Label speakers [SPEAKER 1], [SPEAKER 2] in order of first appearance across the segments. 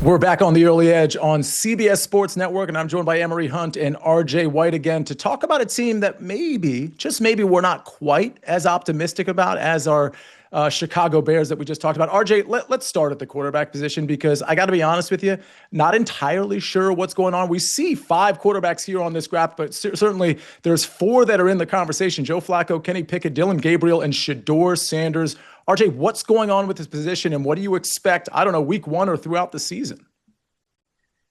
[SPEAKER 1] We're back on the early edge on CBS Sports Network, and I'm joined by Emory Hunt and RJ White again to talk about a team that maybe, just maybe, we're not quite as optimistic about as our Chicago Bears that we just talked about. RJ, let's start at the quarterback position because I got to be honest with you, not entirely sure what's going on. We see 5 quarterbacks here on this graph, but certainly there's 4 that are in the conversation: Joe Flacco, Kenny Pickett, Dylan Gabriel, and Shedeur Sanders. RJ, what's going on with this position, and what do you expect, I don't know, week 1 or throughout the season?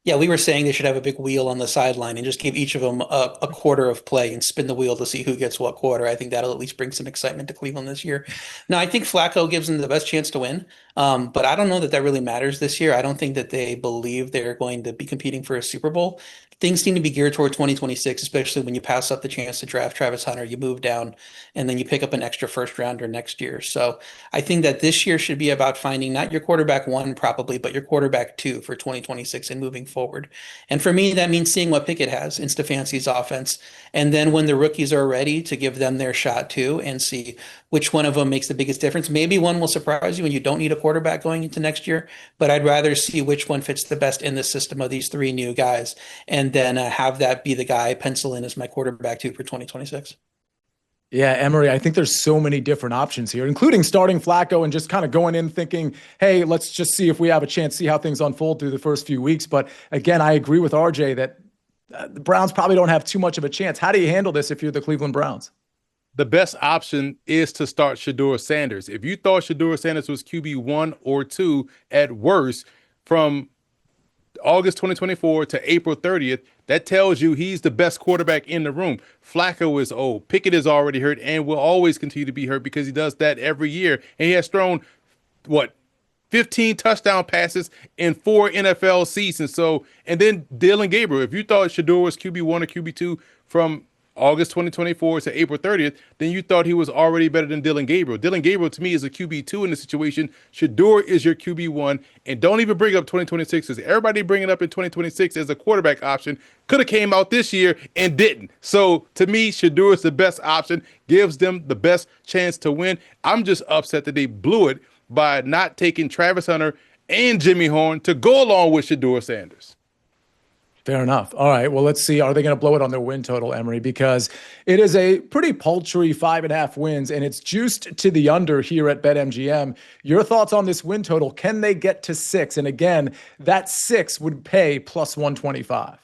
[SPEAKER 2] Yeah, we were saying they should have a big wheel on the sideline and just give each of them a quarter of play and spin the wheel to see who gets what quarter. I think that'll at least bring some excitement to Cleveland this year. Now, I think Flacco gives them the best chance to win, but I don't know that that really matters this year. I don't think that they believe they're going to be competing for a Super Bowl. Things seem to be geared toward 2026, especially when you pass up the chance to draft Travis Hunter, you move down, and then you pick up an extra first rounder next year. So I think that this year should be about finding not your quarterback 1 probably, but your quarterback 2 for 2026 and moving forward. And for me, that means seeing what Pickett has in Stefanski's offense. And then when the rookies are ready, to give them their shot too and see which one of them makes the biggest difference. Maybe one will surprise you and you don't need a quarterback going into next year, but I'd rather see which one fits the best in the system of these 3 new guys and then have that be the guy I pencil in as my quarterback 2 for 2026.
[SPEAKER 1] Yeah, Emory, I think there's so many different options here, including starting Flacco and just kind of going in thinking, hey, let's just see if we have a chance, see how things unfold through the first few weeks. But again, I agree with RJ that the Browns probably don't have too much of a chance. How do you handle this if you're the Cleveland Browns?
[SPEAKER 3] The best option is to start Shedeur Sanders. If you thought Shedeur Sanders was QB1 or 2 at worst from August 2024 to April 30th, that tells you he's the best quarterback in the room. Flacco is old. Pickett is already hurt and will always continue to be hurt because he does that every year. And he has thrown, 15 touchdown passes in 4 NFL seasons. So, and then Dylan Gabriel. If you thought Shedeur was QB1 or QB2 from August 2024 to April 30th, then you thought he was already better than Dylan Gabriel. Dylan Gabriel, to me, is a QB2 in this situation. Shedeur is your QB1. And don't even bring up 2026, because everybody bringing up in 2026 as a quarterback option could have came out this year and didn't. So, to me, Shedeur is the best option, gives them the best chance to win. I'm just upset that they blew it by not taking Travis Hunter and Jimmy Horn to go along with Shedeur Sanders.
[SPEAKER 1] Fair enough. All right. Well, let's see. Are they going to blow it on their win total, Emory? Because it is a pretty paltry 5.5 wins, and it's juiced to the under here at BetMGM. Your thoughts on this win total? Can they get to 6? And again, that 6 would pay plus 125.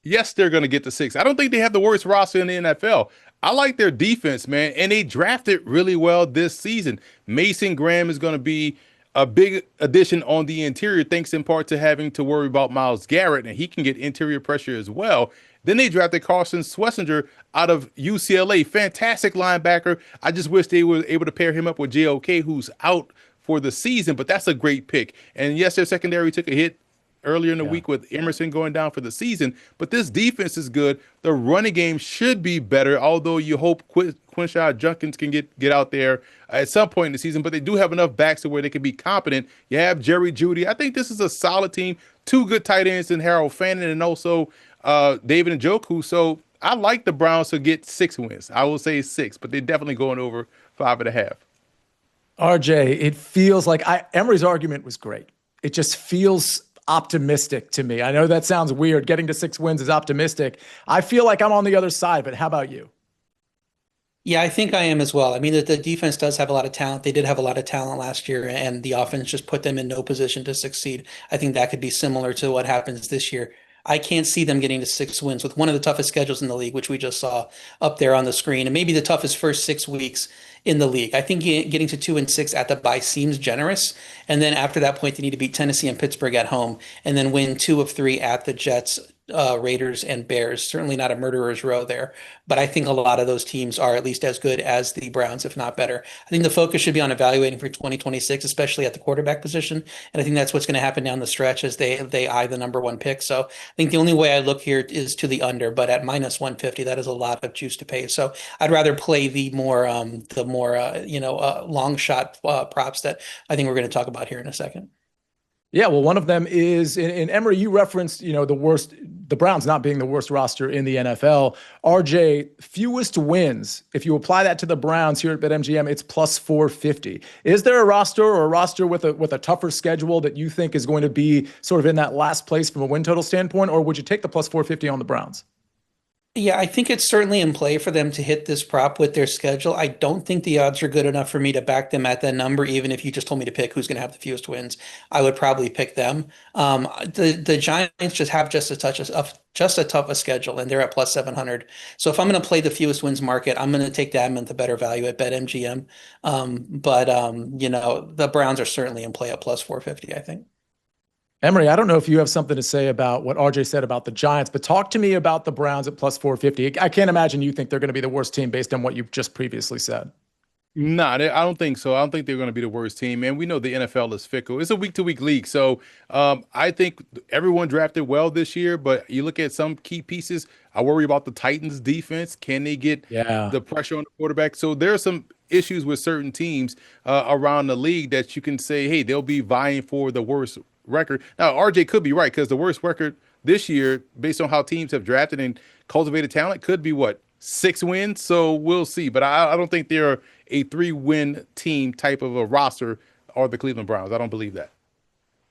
[SPEAKER 3] Yes, they're going to get to 6. I don't think they have the worst roster in the NFL. I like their defense, man, and they drafted really well this season. Mason Graham is going to be a big addition on the interior, thanks in part to having to worry about Myles Garrett, and he can get interior pressure as well. Then they drafted Carson Schlesinger out of UCLA. Fantastic linebacker. I just wish they were able to pair him up with JOK, who's out for the season, but that's a great pick. And yes, their secondary took a hit earlier in the week with Emerson going down for the season, but this defense is good. The running game should be better, although you hope Quinshad Junkins can get out there at some point in the season, but they do have enough backs to where they can be competent. You have Jerry Jeudy. I think this is a solid team. 2 good tight ends in Harold Fannin and also David Njoku. So I like the Browns to get 6 wins. I will say 6, but they're definitely going over 5.5.
[SPEAKER 1] RJ, it feels like Emory's argument was great. It just feels optimistic to me. I know that sounds weird. Getting to 6 wins is optimistic. I feel like I'm on the other side, but how about you?
[SPEAKER 2] Yeah, I think I am as well. I mean, the defense does have a lot of talent. They did have a lot of talent last year, and the offense just put them in no position to succeed. I think that could be similar to what happens this year. I can't see them getting to 6 wins with one of the toughest schedules in the league, which we just saw up there on the screen, and maybe the toughest first 6 weeks in the league. I think getting to 2-6 at the bye seems generous. And then after that point, they need to beat Tennessee and Pittsburgh at home and then win 2 of 3 at the Jets, Raiders, and Bears. Certainly not a murderer's row there. But I think a lot of those teams are at least as good as the Browns, if not better. I think the focus should be on evaluating for 2026, especially at the quarterback position. And I think that's what's going to happen down the stretch as they eye the number 1 pick. So I think the only way I look here is to the under, but at minus 150, that is a lot of juice to pay. So I'd rather play the more long shot props that I think we're going to talk about here in a second.
[SPEAKER 1] Yeah, well, one of them is in Emory. You referenced, the Browns not being the worst roster in the NFL. RJ, fewest wins. If you apply that to the Browns here at BetMGM, it's plus 450. Is there a roster with a tougher schedule that you think is going to be sort of in that last place from a win total standpoint, or would you take the plus 450 on the Browns?
[SPEAKER 2] Yeah, I think it's certainly in play for them to hit this prop with their schedule. I don't think the odds are good enough for me to back them at that number. Even if you just told me to pick who's going to have the fewest wins, I would probably pick them. The Giants just have just a tough a schedule, and they're at plus 700. So if I'm going to play the fewest wins market, I'm going to take them at the better value at BetMGM. The Browns are certainly in play at plus 450, I think.
[SPEAKER 1] Emory, I don't know if you have something to say about what RJ said about the Giants, but talk to me about the Browns at plus 450. I can't imagine you think they're going to be the worst team based on what you've just previously said.
[SPEAKER 3] No, I don't think so. I don't think they're going to be the worst team. And we know the NFL is fickle. It's a week-to-week league. So I think everyone drafted well this year, but you look at some key pieces, I worry about the Titans defense. Can they get the pressure on the quarterback? So there are some issues with certain teams around the league that you can say, hey, they'll be vying for the worst record. Now, RJ could be right because the worst record this year, based on how teams have drafted and cultivated talent, could be what? 6 wins. So we'll see. But I don't think they're a 3-win team type of a roster are the Cleveland Browns. I don't believe that.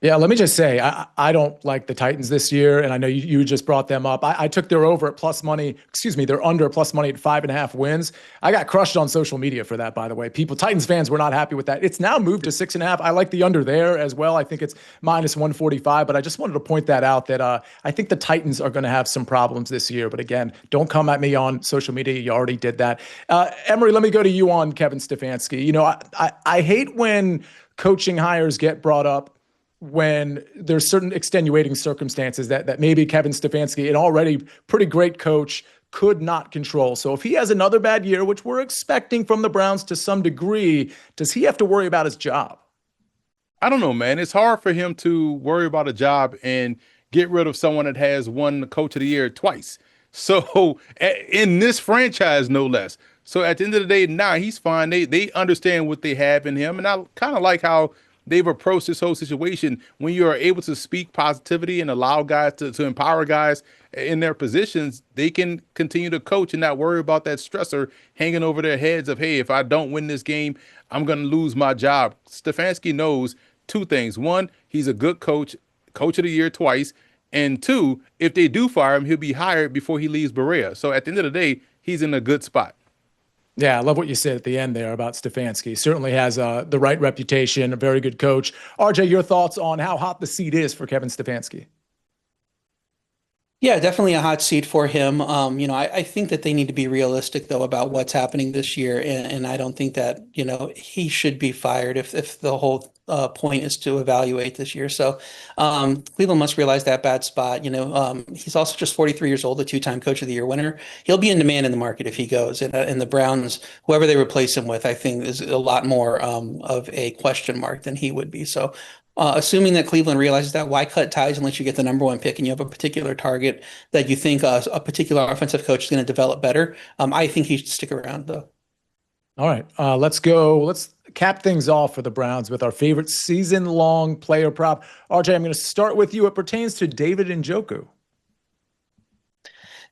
[SPEAKER 1] Yeah, let me just say, I don't like the Titans this year, and I know you just brought them up. I took their over at plus money, their under plus money at 5.5 wins. I got crushed on social media for that, by the way. Titans fans were not happy with that. It's now moved to 6.5. I like the under there as well. I think it's minus 145, but I just wanted to point that out that I think the Titans are going to have some problems this year. But again, don't come at me on social media. You already did that. Emory, let me go to you on Kevin Stefanski. I hate when coaching hires get brought up when there's certain extenuating circumstances that maybe Kevin Stefanski, an already pretty great coach, could not control. So if he has another bad year, which we're expecting from the Browns to some degree, does he have to worry about his job?
[SPEAKER 3] I don't know, man. It's hard for him to worry about a job and get rid of someone that has won Coach of the Year twice. So in this franchise, no less. So at the end of the day, he's fine. They understand what they have in him. And I kind of like how they've approached this whole situation. When you are able to speak positivity and allow guys to empower guys in their positions, they can continue to coach and not worry about that stressor hanging over their heads of, hey, if I don't win this game, I'm going to lose my job. Stefanski knows 2 things. 1, he's a good coach, Coach of the Year twice. And 2, if they do fire him, he'll be hired before he leaves Berea. So at the end of the day, he's in a good spot.
[SPEAKER 1] Yeah, I love what you said at the end there about Stefanski. Certainly has the right reputation, a very good coach. RJ, your thoughts on how hot the seat is for Kevin Stefanski?
[SPEAKER 2] Yeah, definitely a hot seat for him. I think that they need to be realistic, though, about what's happening this year. And I don't think that, he should be fired if the whole point is to evaluate this year. So Cleveland must realize that bad spot. He's also just 43 years old, a 2-time Coach of the Year winner. He'll be in demand in the market if he goes. And the Browns, whoever they replace him with, I think is a lot more of a question mark than he would be. So assuming that Cleveland realizes that, why cut ties unless you get the number 1 pick and you have a particular target that you think a particular offensive coach is going to develop better? I think he should stick around, though.
[SPEAKER 1] All right, let's go. Let's cap things off for the Browns with our favorite season-long player prop. RJ, I'm going to start with you. It pertains to David Njoku.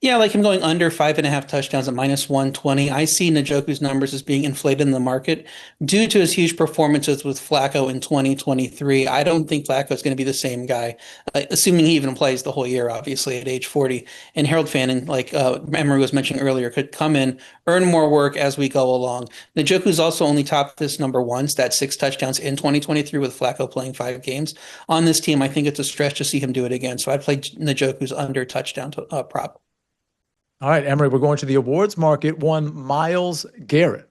[SPEAKER 2] Yeah, like him going under 5.5 touchdowns at minus 120. I see Njoku's numbers as being inflated in the market due to his huge performances with Flacco in 2023. I don't think Flacco is going to be the same guy, assuming he even plays the whole year, obviously, at age 40. And Harold Fannin, like Emory was mentioning earlier, could come in, earn more work as we go along. Njoku's also only topped this number once, that 6 touchdowns in 2023 with Flacco playing 5 games. On this team, I think it's a stretch to see him do it again. So I'd play Njoku's under touchdown prop.
[SPEAKER 1] All right, Emory, we're going to the awards market. One, Myles Garrett.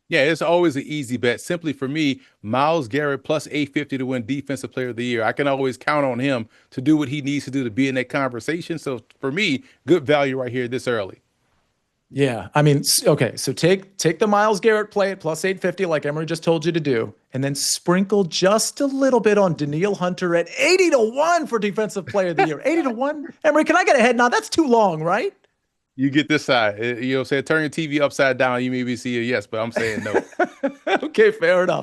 [SPEAKER 3] Yeah, it's always an easy bet. Simply for me, Myles Garrett plus 850 to win Defensive Player of the Year. I can always count on him to do what he needs to do to be in that conversation. So for me, good value right here this early.
[SPEAKER 1] Yeah, I mean, okay, so take the Myles Garrett play at plus 850 like Emory just told you to do, and then sprinkle just a little bit on Danielle Hunter at 80-1 for Defensive Player of the Year. 80-1? Emory, can I get a head nod? That's too long, right?
[SPEAKER 3] You get this side. Say turn your TV upside down. You maybe see a yes, but I'm saying no.
[SPEAKER 1] Okay, fair enough.